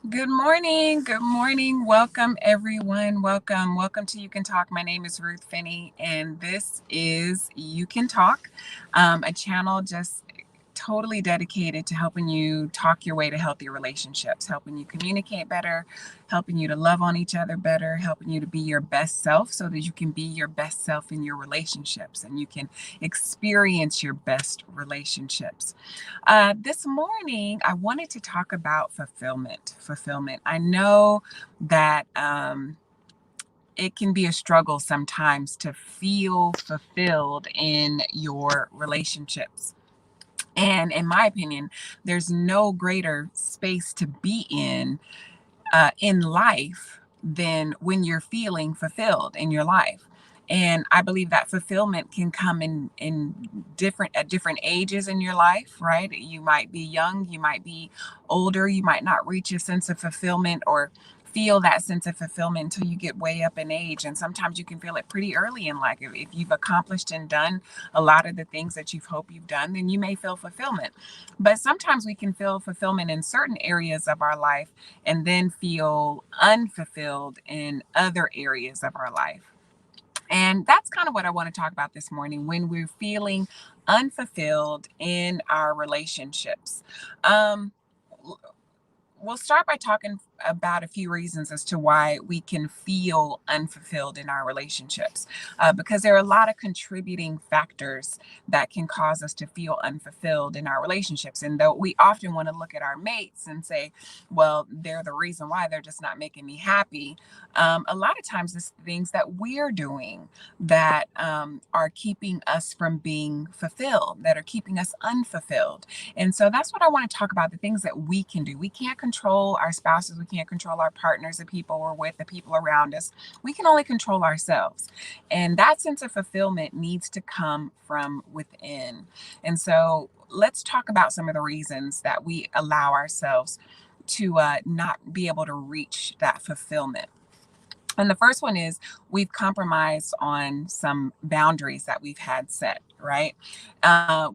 Good morning. Good morning. Welcome, everyone. Welcome to You Can Talk. My name is Ruth Finney, and this is You Can Talk, a channel just totally dedicated to helping you talk your way to healthy relationships, helping you communicate better, helping you to love on each other better, helping you to be your best self so that you can be your best self in your relationships and you can experience your best relationships. This morning, I wanted to talk about fulfillment. Fulfillment. I know that it can be a struggle sometimes to feel fulfilled in your relationships. And in my opinion, there's no greater space to be in life than when you're feeling fulfilled in your life. And I believe that fulfillment can come in different at different ages in your life, right? You might be young, you might be older, you might not reach a sense of fulfillment or feel that sense of fulfillment until you get way up in age. And sometimes you can feel it pretty early in life. If you've accomplished and done a lot of the things that you've hoped you've done, then you may feel fulfillment. But sometimes we can feel fulfillment in certain areas of our life and then feel unfulfilled in other areas of our life. And that's kind of what I want to talk about this morning when we're feeling unfulfilled in our relationships. Um, we'll start by talking about a few reasons as to why we can feel unfulfilled in our relationships, because there are a lot of contributing factors that can cause us to feel unfulfilled in our relationships. And though we often want to look at our mates and say, well, they're the reason why, they're just not making me happy. A lot of times it's things that we're doing that are keeping us from being fulfilled, that are keeping us unfulfilled. And so that's what I want to talk about, the things that we can do. We can't control our spouses, we can't control our partners, the people we're with, the people around us. We can only control ourselves. And that sense of fulfillment needs to come from within. And so let's talk about some of the reasons that we allow ourselves to not be able to reach that fulfillment. And the first one is we've compromised on some boundaries that we've had set, right?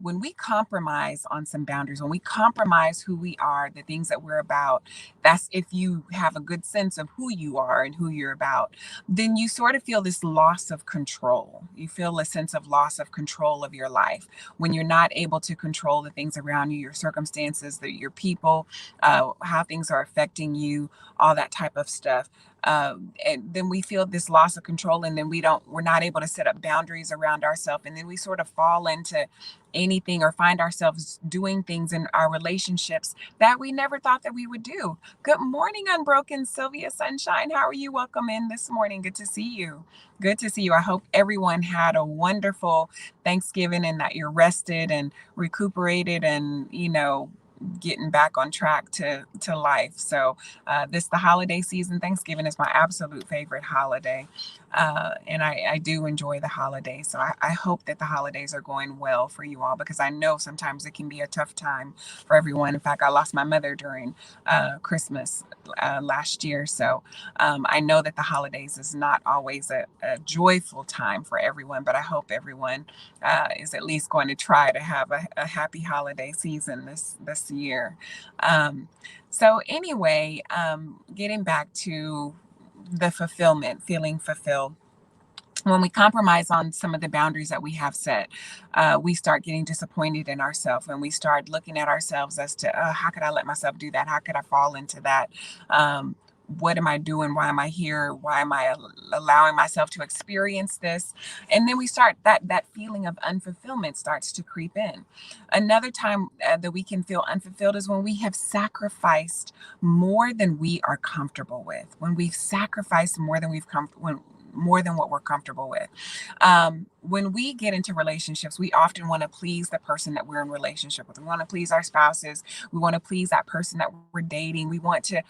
When we compromise on some boundaries, when we compromise who we are, the things that we're about, that's if you have a good sense of who you are and who you're about, then you sort of feel this loss of control. You feel a sense of loss of control of your life when you're not able to control the things around you, your circumstances, your people, how things are affecting you, all that type of stuff. And then we feel this loss of control, and then we're not able to set up boundaries around ourselves, and then we sort of fall into anything or find ourselves doing things in our relationships that we never thought that we would do. Good morning, Unbroken Sylvia Sunshine. How are you? Welcome in this morning. Good to see you. Good to see you. I hope everyone had a wonderful Thanksgiving and that you're rested and recuperated and, getting back on track to life. So this the holiday season. Thanksgiving is my absolute favorite holiday, and I do enjoy the holidays. So I hope that the holidays are going well for you all, because I know sometimes it can be a tough time for everyone. In fact, I lost my mother during Christmas last year, so I know that the holidays is not always a joyful time for everyone. But I hope everyone is at least going to try to have a happy holiday season this year. So anyway, getting back to the fulfillment, feeling fulfilled. When we compromise on some of the boundaries that we have set, we start getting disappointed in ourselves, and we start looking at ourselves as to, how could I let myself do that? How could I fall into that? What am I doing? Why am I here? Why am I allowing myself to experience this? And then we start that feeling of unfulfillment starts to creep in. Another time that we can feel unfulfilled is when we have sacrificed more than we are comfortable with. When we've sacrificed more than more than what we're comfortable with. When we get into relationships, we often want to please the person that we're in relationship with. We want to please our spouses. We want to please that person that we're dating. We want to,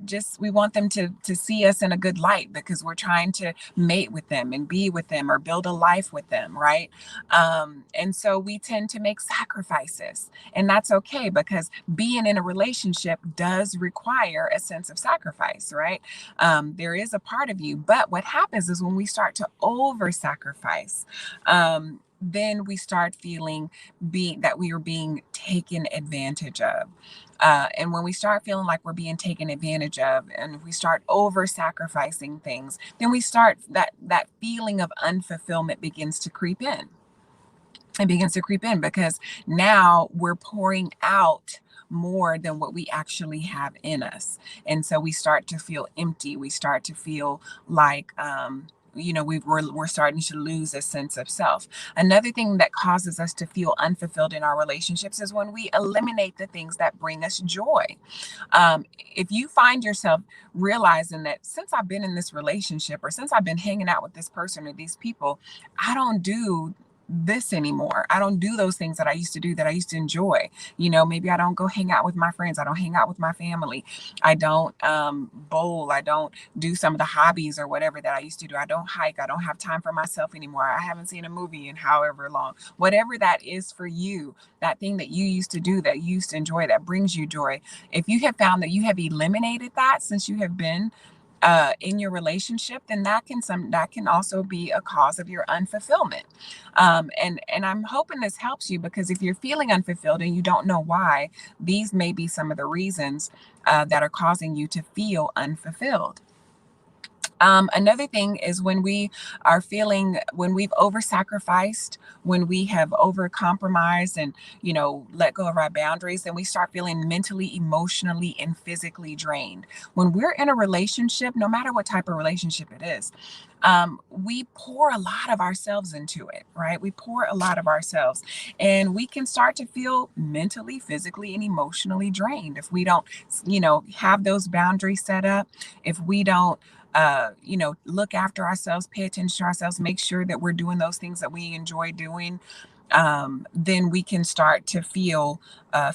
just we want them to see us in a good light because we're trying to mate with them and be with them or build a life with them, right? And so we tend to make sacrifices, and that's okay because being in a relationship does require a sense of sacrifice, right? There is a part of you. But what happens is when we start to over sacrifice, then we start feeling that we are being taken advantage of. And when we start feeling like we're being taken advantage of, and we start over sacrificing things, then we start that feeling of unfulfillment begins to creep in. It begins to creep in because now we're pouring out more than what we actually have in us. And so we start to feel empty. We start to feel like, we're starting to lose a sense of self. Another thing that causes us to feel unfulfilled in our relationships is when we eliminate the things that bring us joy. If you find yourself realizing that since I've been in this relationship, or since I've been hanging out with this person or these people, I don't do this anymore. I don't do those things that I used to do, that I used to enjoy. Maybe I don't go hang out with my friends. I don't hang out with my family. I don't bowl. I don't do some of the hobbies or whatever that I used to do. I don't hike. I don't have time for myself anymore. I haven't seen a movie in however long. Whatever that is for you, that thing that you used to do, that you used to enjoy, that brings you joy. If you have found that you have eliminated that since you have been in your relationship, then that can also be a cause of your unfulfillment. And I'm hoping this helps you, because if you're feeling unfulfilled and you don't know why, these may be some of the reasons that are causing you to feel unfulfilled. Another thing is when we've over sacrificed, when we have over compromised and, let go of our boundaries, then we start feeling mentally, emotionally, and physically drained. When we're in a relationship, no matter what type of relationship it is, we pour a lot of ourselves into it, right? We pour a lot of ourselves, and we can start to feel mentally, physically, and emotionally drained if we don't, have those boundaries set up, if we don't look after ourselves, pay attention to ourselves, make sure that we're doing those things that we enjoy doing. Then we can start to feel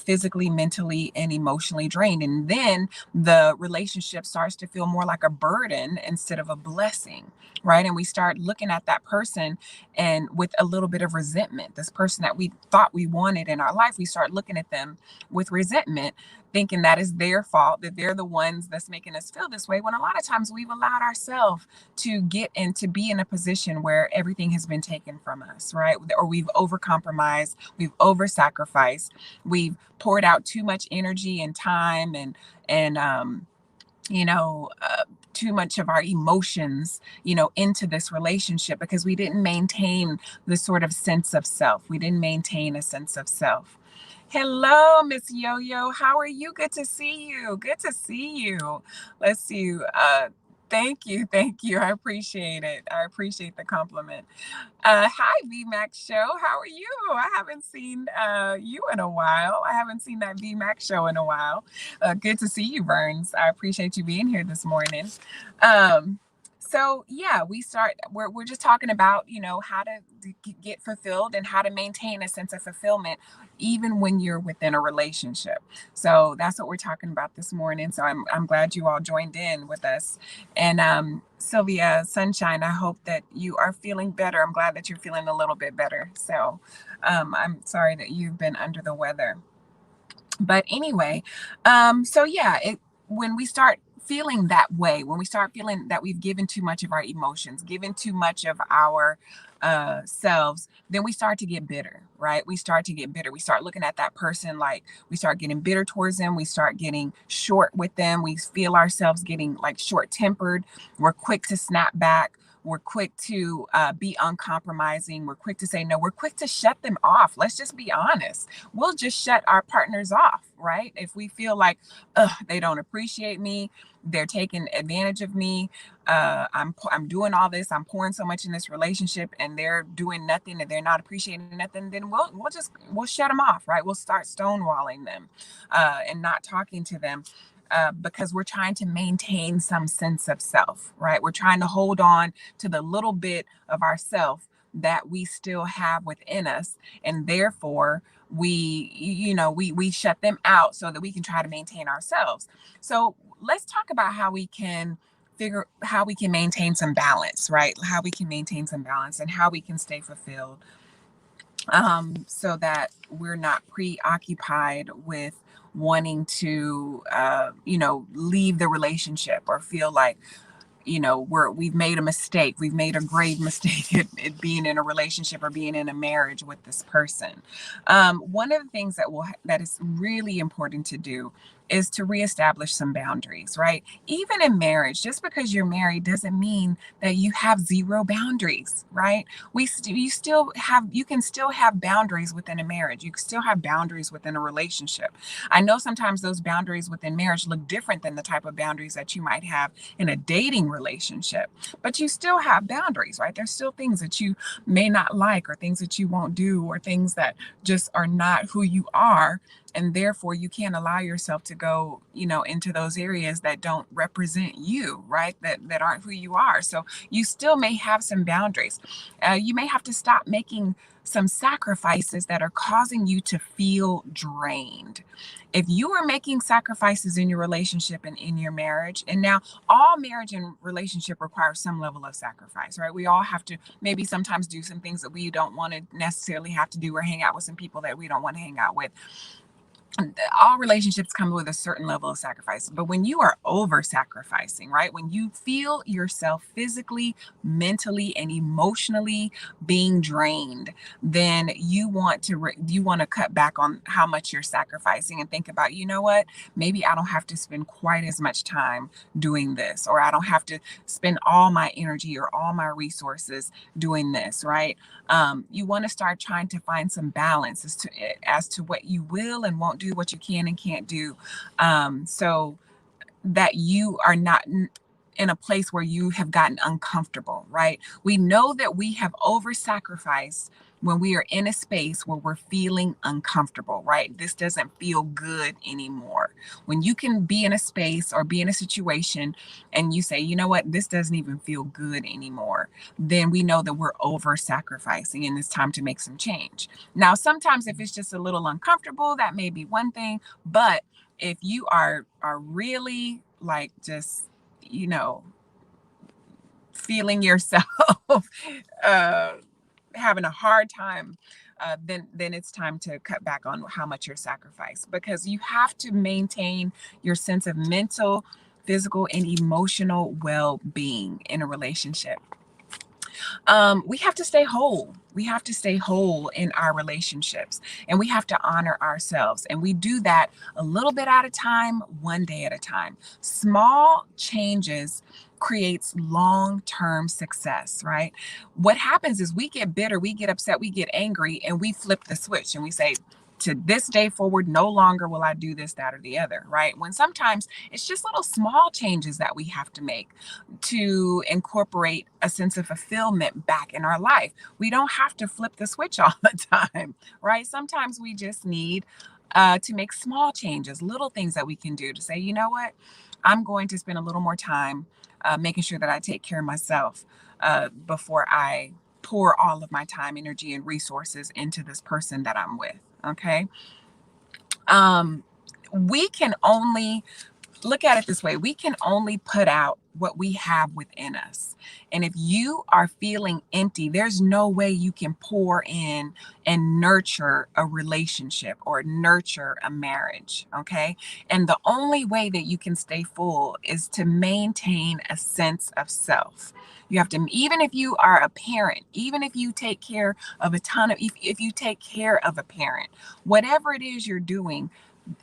physically, mentally, and emotionally drained. And then the relationship starts to feel more like a burden instead of a blessing, right? And we start looking at that person and with a little bit of resentment. This person that we thought we wanted in our life, we start looking at them with resentment, thinking that is their fault, that they're the ones that's making us feel this way. When a lot of times we've allowed ourselves to get and to be in a position where everything has been taken from us, right? Or we've over compromised, we've over sacrificed, we've poured out too much energy and time and you know, uh, too much of our emotions, into this relationship, because we didn't maintain the sort of sense of self. We didn't maintain a sense of self. Hello, Miss Yo-Yo. How are you? Good to see you. Good to see you. Let's see. Thank you. Thank you. I appreciate it. I appreciate the compliment. Hi, VMAX show. How are you? I haven't seen you in a while. I haven't seen that VMAX show in a while. Good to see you, Burns. I appreciate you being here this morning. So yeah, we're just talking about, how to get fulfilled and how to maintain a sense of fulfillment even when you're within a relationship. So that's what we're talking about this morning. So I'm glad you all joined in with us. And Sylvia Sunshine, I hope that you are feeling better. I'm glad that you're feeling a little bit better. So I'm sorry that you've been under the weather. But anyway, so yeah, when we start feeling that way, when we start feeling that we've given too much of our emotions, given too much of our selves, then we start to get bitter, right? We start to get bitter. We start looking at that person like we start getting bitter towards them. We start getting short with them. We feel ourselves getting like short tempered. We're quick to snap back. We're quick to be uncompromising. We're quick to say no. We're quick to shut them off. Let's just be honest. We'll just shut our partners off, right? If we feel like, they don't appreciate me, they're taking advantage of me. I'm doing all this. I'm pouring so much in this relationship, and they're doing nothing, and they're not appreciating nothing. Then we'll shut them off, right? We'll start stonewalling them and not talking to them. Because we're trying to maintain some sense of self, right? We're trying to hold on to the little bit of ourself that we still have within us, and therefore we shut them out so that we can try to maintain ourselves. So let's talk about how we can maintain some balance, right? How we can maintain some balance and how we can stay fulfilled, so that we're not preoccupied with wanting to leave the relationship, or feel like we've made a mistake. We've made a grave mistake at being in a relationship or being in a marriage with this person. One of the things that is really important to do is to reestablish some boundaries, right? Even in marriage, just because you're married doesn't mean that you have zero boundaries, right? You can still have boundaries within a marriage. You can still have boundaries within a relationship. I know sometimes those boundaries within marriage look different than the type of boundaries that you might have in a dating relationship, but you still have boundaries, right? There's still things that you may not like, or things that you won't do, or things that just are not who you are. And therefore, you can't allow yourself to go, into those areas that don't represent you, right? That aren't who you are. So you still may have some boundaries. You may have to stop making some sacrifices that are causing you to feel drained. If you are making sacrifices in your relationship and in your marriage, and now all marriage and relationship requires some level of sacrifice, right? We all have to maybe sometimes do some things that we don't want to necessarily have to do, or hang out with some people that we don't want to hang out with. All relationships come with a certain level of sacrifice. But when you are over sacrificing, right? When you feel yourself physically, mentally, and emotionally being drained, then you want to cut back on how much you're sacrificing, and think about, what? Maybe I don't have to spend quite as much time doing this, or I don't have to spend all my energy or all my resources doing this, right? You want to start trying to find some balance as to what you will and won't do, what you can and can't do, so that you are not in a place where you have gotten uncomfortable, right? We know that we have over sacrificed when we are in a space where we're feeling uncomfortable, right? This doesn't feel good anymore. When you can be in a space or be in a situation and you say, this doesn't even feel good anymore, then we know that we're over sacrificing and it's time to make some change. Now, sometimes if it's just a little uncomfortable, that may be one thing, but if you are really like just, feeling yourself uh, having a hard time, then it's time to cut back on how much you're sacrificed, because you have to maintain your sense of mental, physical, and emotional well-being in a relationship. We have to stay whole. We have to stay whole in our relationships, and we have to honor ourselves. And we do that a little bit at a time, one day at a time. Small changes creates long-term success, right? What happens is we get bitter, we get upset, we get angry, and we flip the switch and we say, to this day forward, no longer will I do this, that, or the other, right? When sometimes it's just little small changes that we have to make to incorporate a sense of fulfillment back in our life. We don't have to flip the switch all the time, right? Sometimes we just need to make small changes, little things that we can do to say, what? I'm going to spend a little more time making sure that I take care of myself before I pour all of my time, energy, and resources into this person that I'm with. Okay. We can only look at it this way. We can only put out what we have within us. And if you are feeling empty, there's no way you can pour in and nurture a relationship or nurture a marriage. Okay. And the only way that you can stay full is to maintain a sense of self. You have to, even if you are a parent, even if you take care of if you take care of a parent, whatever it is you're doing,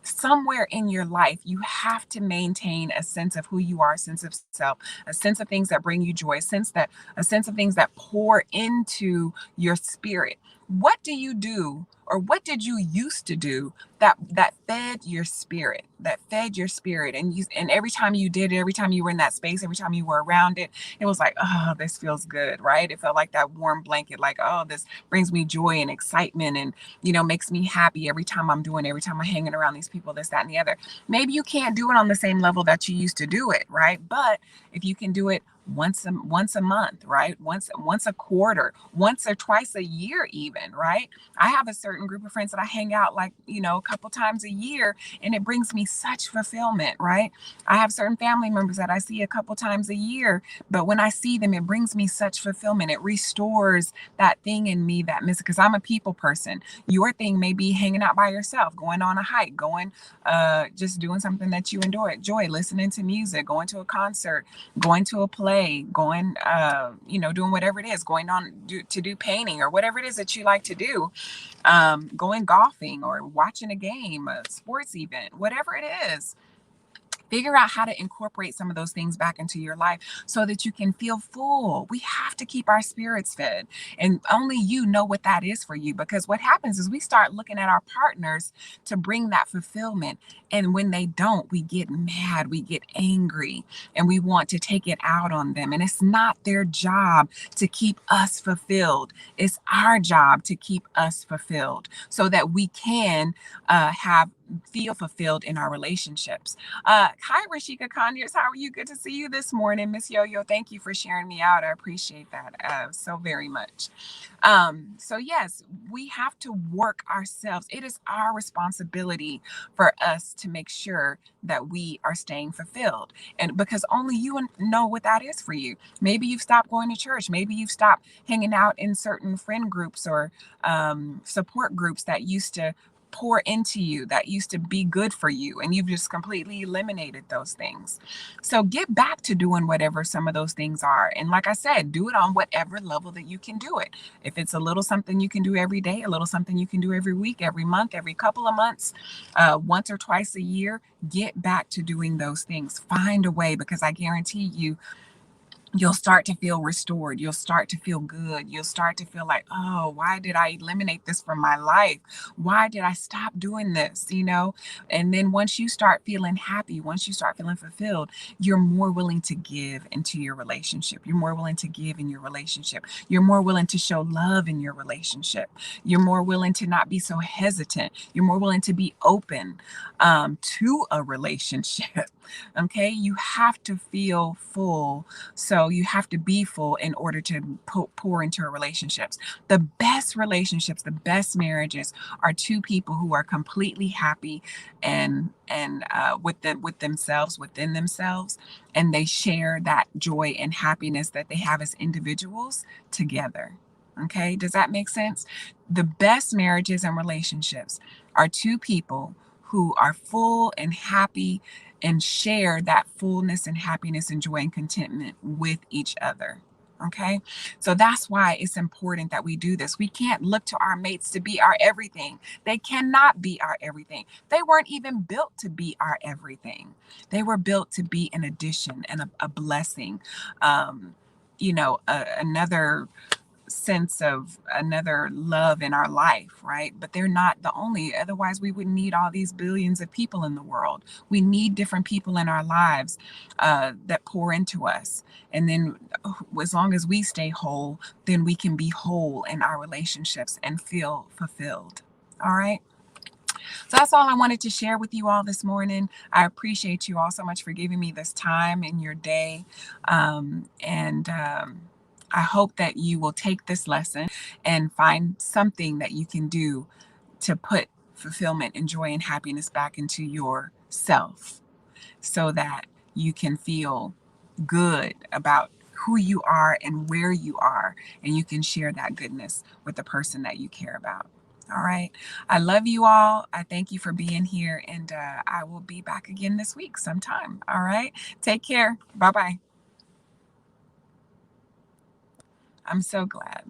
somewhere in your life, you have to maintain a sense of who you are, a sense of self, a sense of things that bring you joy, a sense of things that pour into your spirit. What do you do, or what did you used to do that fed your spirit, and every time you did it, every time you were in that space, every time you were around it, it was like, oh, this feels good, right? It felt like that warm blanket, like, oh, this brings me joy and excitement, and makes me happy every time every time I'm hanging around these people, this, that, and the other. Maybe you can't do it on the same level that you used to do it, right? But if you can do it once a month, right? Once a quarter, once or twice a year even, right? I have a certain group of friends that I hang out like, a couple times a year, and it brings me such fulfillment, right? I have certain family members that I see a couple times a year, but when I see them, it brings me such fulfillment. It restores that thing in me that miss, because I'm a people person. Your thing may be hanging out by yourself, going on a hike, just doing something that you enjoy, listening to music, going to a concert, going to a play, play, going, doing whatever it is, going on to do painting or whatever it is that you like to do, going golfing or watching a game, a sports event, whatever it is. Figure out how to incorporate some of those things back into your life so that you can feel full. We have to keep our spirits fed. And only you know what that is for you. Because what happens is we start looking at our partners to bring that fulfillment. And when they don't, we get mad, we get angry, and we want to take it out on them. And it's not their job to keep us fulfilled. It's our job to keep us fulfilled so that we can have feel fulfilled in our relationships. Hi, Rashika Conyers. How are you? Good to see you this morning, Miss Yo-Yo. Thank you for sharing me out. I appreciate that so very much. So yes, we have to work ourselves. It is our responsibility for us to make sure that we are staying fulfilled. And because only you know what that is for you. Maybe you've stopped going to church. Maybe you've stopped hanging out in certain friend groups or support groups that used to pour into you, that used to be good for you, and you've just completely eliminated those things. So get back to doing whatever some of those things are, and like I said, do it on whatever level that you can do it. If it's a little something you can do every day, a little something you can do every week, every month, every couple of months, once or twice a year, get back to doing those things. Find a way, because I guarantee you'll start to feel restored. You'll start to feel good. You'll start to feel like, oh, why did I eliminate this from my life? Why did I stop doing this? And then once you start feeling happy, once you start feeling fulfilled, you're more willing to give into your relationship. You're more willing to give in your relationship. You're more willing to show love in your relationship. You're more willing to not be so hesitant. You're more willing to be open to a relationship. Okay. You have to feel full, so you have to be full in order to pour into relationships. The best relationships, the best marriages are two people who are completely happy and with themselves, within themselves, and they share that joy and happiness that they have as individuals together. Okay, does that make sense? The best marriages and relationships are two people who are full and happy and share that fullness and happiness and joy and contentment with each other. Okay. So that's why it's important that we do this. We can't look to our mates to be our everything. They cannot be our everything. They weren't even built to be our everything. They were built to be an addition and a blessing. Another sense of another love in our life, right? But they're not the only, otherwise, we wouldn't need all these billions of people in the world. We need different people in our lives that pour into us. And then, as long as we stay whole, then we can be whole in our relationships and feel fulfilled. All right. So that's all I wanted to share with you all this morning. I appreciate you all so much for giving me this time in your day. And I hope that you will take this lesson and find something that you can do to put fulfillment and joy and happiness back into yourself so that you can feel good about who you are and where you are, and you can share that goodness with the person that you care about. All right. I love you all. I thank you for being here, and I will be back again this week sometime. All right. Take care. Bye bye. I'm so glad.